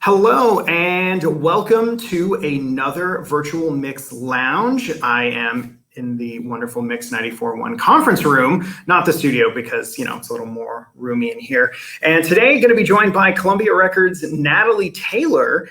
Hello and welcome to another virtual Mix Lounge. I am in the wonderful Mix 94.1 conference room, not the studio because, it's a little more roomy in here. And today going to be joined by Columbia Records' Natalie Taylor.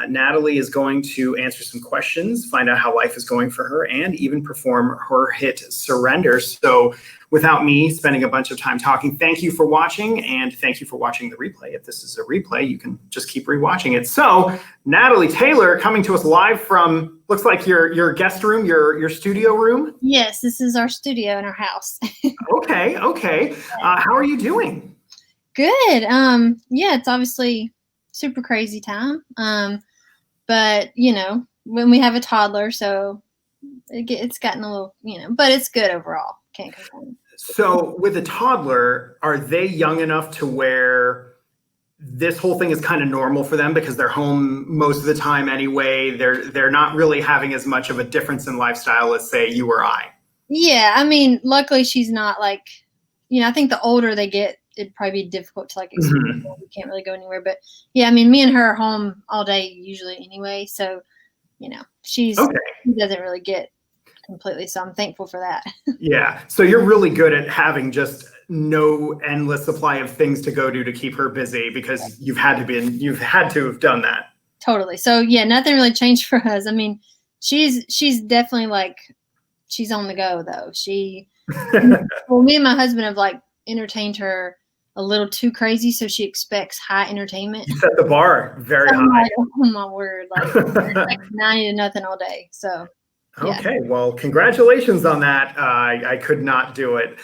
Natalie is going to answer some questions, find out how life is going for her, and even perform her hit Surrender. So without me spending a bunch of time talking, thank you for watching, and thank you for watching the replay. If this is a replay, you can just keep rewatching it. So Natalie Taylor coming to us live from, looks like your guest room, your studio room? Yes, this is our studio in our house. Okay. How are you doing? Good. Yeah, it's obviously super crazy time. But when we have a toddler, so it's gotten a little, but it's good overall. Can't complain. So with a toddler, are they young enough to where this whole thing is kind of normal for them because they're home most of the time anyway? They're not really having as much of a difference in lifestyle as, say, you or I. Yeah, I mean, luckily she's not like, I think the older they get, it'd probably be difficult to explain. Mm-hmm. We can't really go anywhere. But yeah, I mean, me and her are home all day usually anyway. So, she doesn't really get completely. So I'm thankful for that. Yeah. So you're really good at having just no endless supply of things to go do to keep her busy because you've had to have done that. Totally. So yeah, nothing really changed for us. I mean, she's definitely she's on the go though. Well, me and my husband have entertained her a little too crazy, so she expects high entertainment. You set the bar very high. Oh my word, like 90 to nothing all day. So yeah. Okay, well, congratulations on that. I could not do it.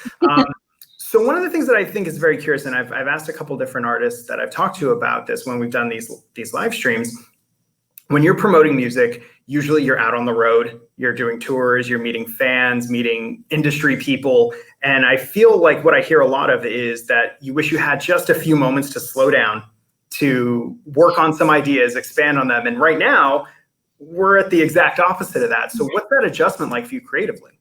So one of the things that I think is very curious, and I've asked a couple different artists that I've talked to about this when we've done these live streams. When you're promoting music, usually you're out on the road, you're doing tours, you're meeting fans, meeting industry people. And I feel like what I hear a lot of is that you wish you had just a few moments to slow down, to work on some ideas, expand on them. And right now, we're at the exact opposite of that. So what's that adjustment like for you creatively?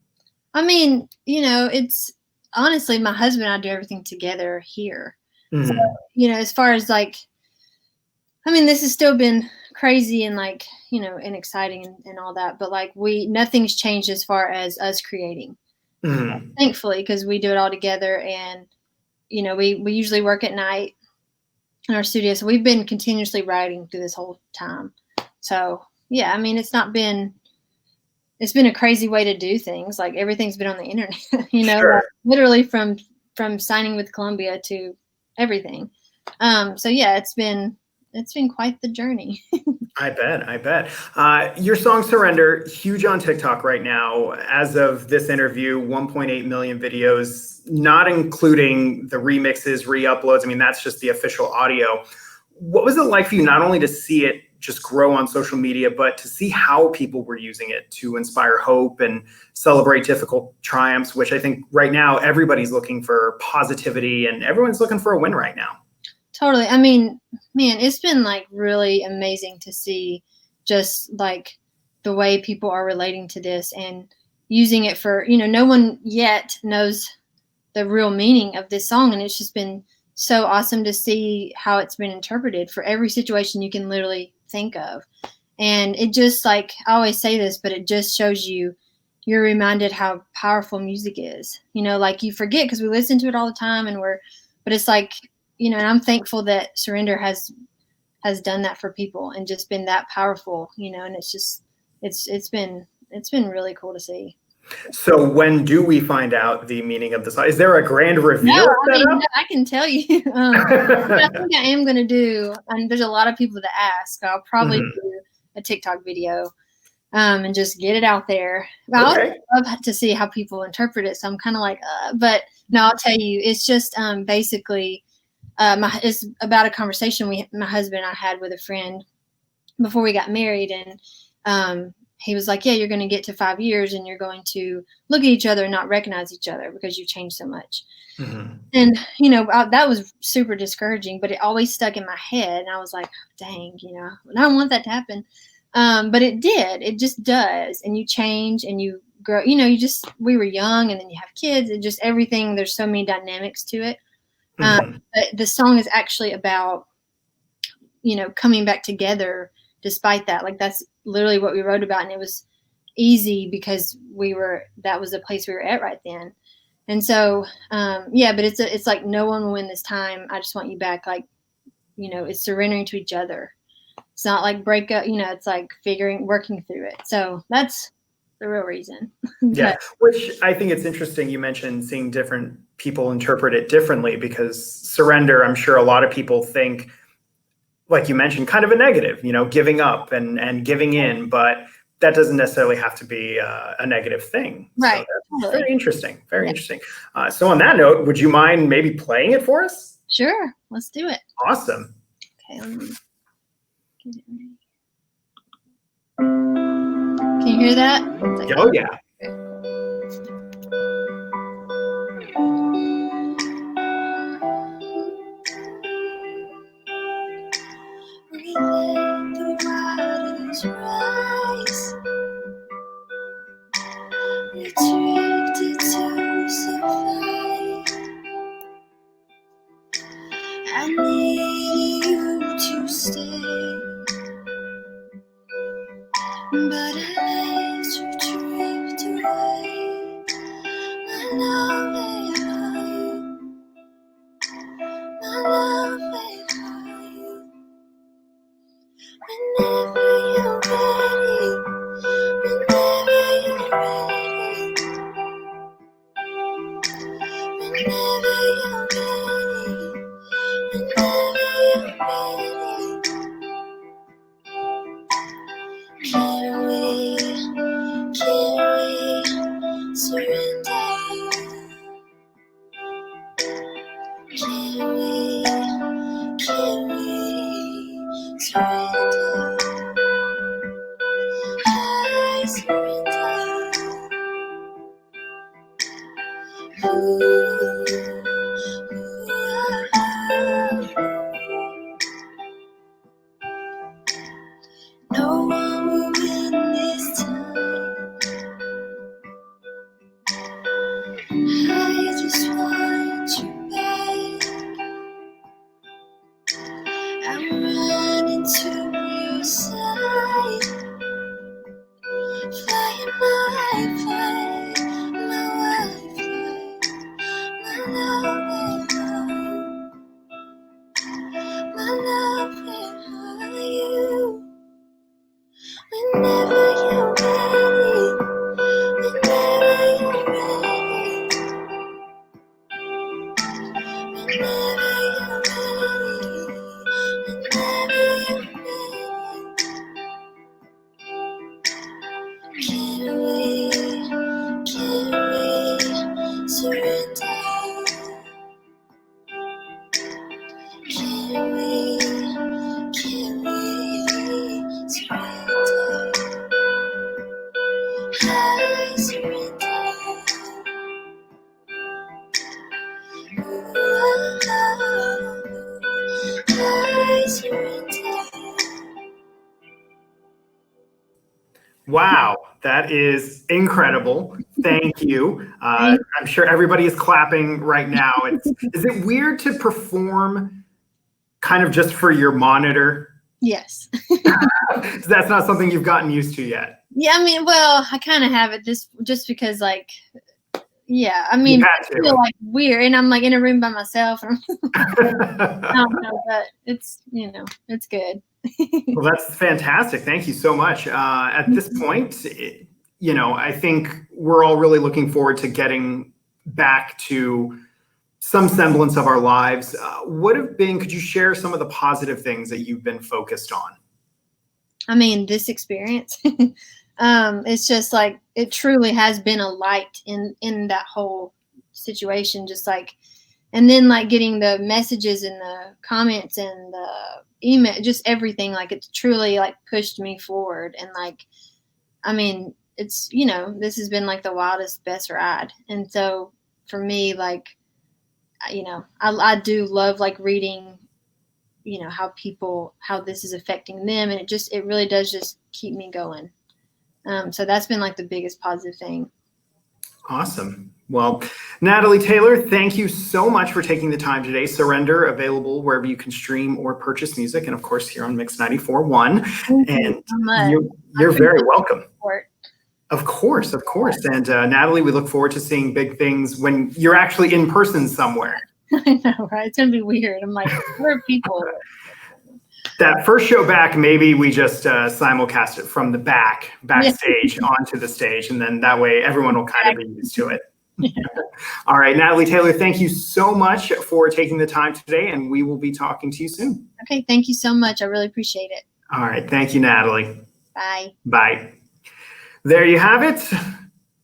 I mean, it's honestly, my husband and I do everything together here. Mm-hmm. So, as far as this has still been crazy and and exciting and all that, but nothing's changed as far as us creating. Mm-hmm. Thankfully, because we do it all together, and we usually work at night in our studio, so we've been continuously writing through this whole time. So yeah, I mean, it's been a crazy way to do things. Everything's been on the internet, Sure. Literally from signing with Columbia to everything. So yeah, it's been quite the journey. I bet. Your song Surrender, huge on TikTok right now. As of this interview, 1.8 million videos, not including the remixes, re-uploads. I mean, that's just the official audio. What was it like for you not only to see it just grow on social media, but to see how people were using it to inspire hope and celebrate difficult triumphs, which I think right now everybody's looking for positivity and everyone's looking for a win right now. Totally. I mean, man, it's been really amazing to see just the way people are relating to this and using it for, no one yet knows the real meaning of this song. And it's just been so awesome to see how it's been interpreted for every situation you can literally think of. And it just I always say this, but it just shows you're reminded how powerful music is. You forget because we listen to it all the time but it's and I'm thankful that Surrender has done that for people and just been that powerful, and it's just it's been really cool to see. So when do we find out the meaning of the song? Is there a grand reveal? No, I can tell you. I think I am going to do, and there's a lot of people that ask. I'll probably do a TikTok video and just get it out there. Okay. I love to see how people interpret it. So I'm kind of but no, I'll tell you, it's just basically it's about a conversation my husband and I had with a friend before we got married, and he was like, yeah, you're going to get to 5 years and you're going to look at each other and not recognize each other because you've changed so much. Mm-hmm. And, that was super discouraging, but it always stuck in my head. And I was like, dang, I don't want that to happen. But it did. It just does. And you change and you grow. We were young and then you have kids and just everything. There's so many dynamics to it. Mm-hmm. But the song is actually about coming back together despite that. Like, that's literally what we wrote about. And it was easy because that was the place we were at right then. And so, but it's like, no one will win this time. I just want you back. Like, it's surrendering to each other. It's not like breakup, it's like working through it. So that's the real reason. Yeah, which I think it's interesting. You mentioned seeing different people interpret it differently, because surrender, I'm sure a lot of people think, like you mentioned, kind of a negative, giving up and giving in, but that doesn't necessarily have to be a negative thing. Right. So that's very interesting. Very interesting. So on that note, would you mind maybe playing it for us? Sure. Let's do it. Awesome. Okay, let me get it ready. Can you hear that? Oh, yeah. We let the waters rise. We drifted to survive. I need you to stay, but I let you drift away. My love ain't my love ain't whenever you're ready, whenever you're ready, whenever you're ready, whenever you're ready. Can we surrender? Can we surrender? I surrender. No one will win this time. I just want you back. I'm running to your side, flying my flag, my Wi-Fi, my love and you. Whenever you're ready, whenever you're ready, whenever you're ready, whenever you're ready. Can we surrender? Can we surrender? I surrender. I surrender. Wow, that is incredible. Thank you. I'm sure everybody is clapping right now. Is it weird to perform kind of just for your monitor? Yes. That's not something you've gotten used to yet. Yeah, I mean, well, I kind of have it just because, like, yeah, I mean, I feel like weird, and I'm like in a room by myself. I don't know, but it's it's good. Well, that's fantastic. Thank you so much. At this point, I think we're all really looking forward to getting back to some semblance of our lives. Could you share some of the positive things that you've been focused on? I mean, this experience, it's just like, it truly has been a light in that whole situation. Just like, and then like getting the messages and the comments and the email, just everything, like it's truly like pushed me forward. And like, I mean, it's, this has been like the wildest, best ride. And so for me, like, I do love like reading, how this is affecting them. And it really does just keep me going. So that's been like the biggest positive thing. Awesome. Well, Natalie Taylor, thank you so much for taking the time today. Surrender, available wherever you can stream or purchase music, and of course here on Mix 94.1. Thank you so much. You're very welcome. Support. Of course. And Natalie, we look forward to seeing big things when you're actually in person somewhere. I know, right? It's gonna be weird. I'm like, where are people? That first show back, maybe we just simulcast it from the backstage onto the stage, and then that way everyone will kind of be used to it. Yeah. All right, Natalie Taylor, thank you so much for taking the time today, and we will be talking to you soon. Okay, thank you so much. I really appreciate it. All right, thank you, Natalie. Bye. Bye. There you have it,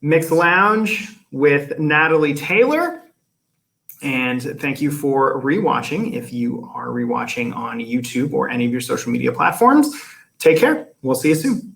Mix Lounge with Natalie Taylor. And thank you for rewatching. If you are rewatching on YouTube or any of your social media platforms, take care. We'll see you soon.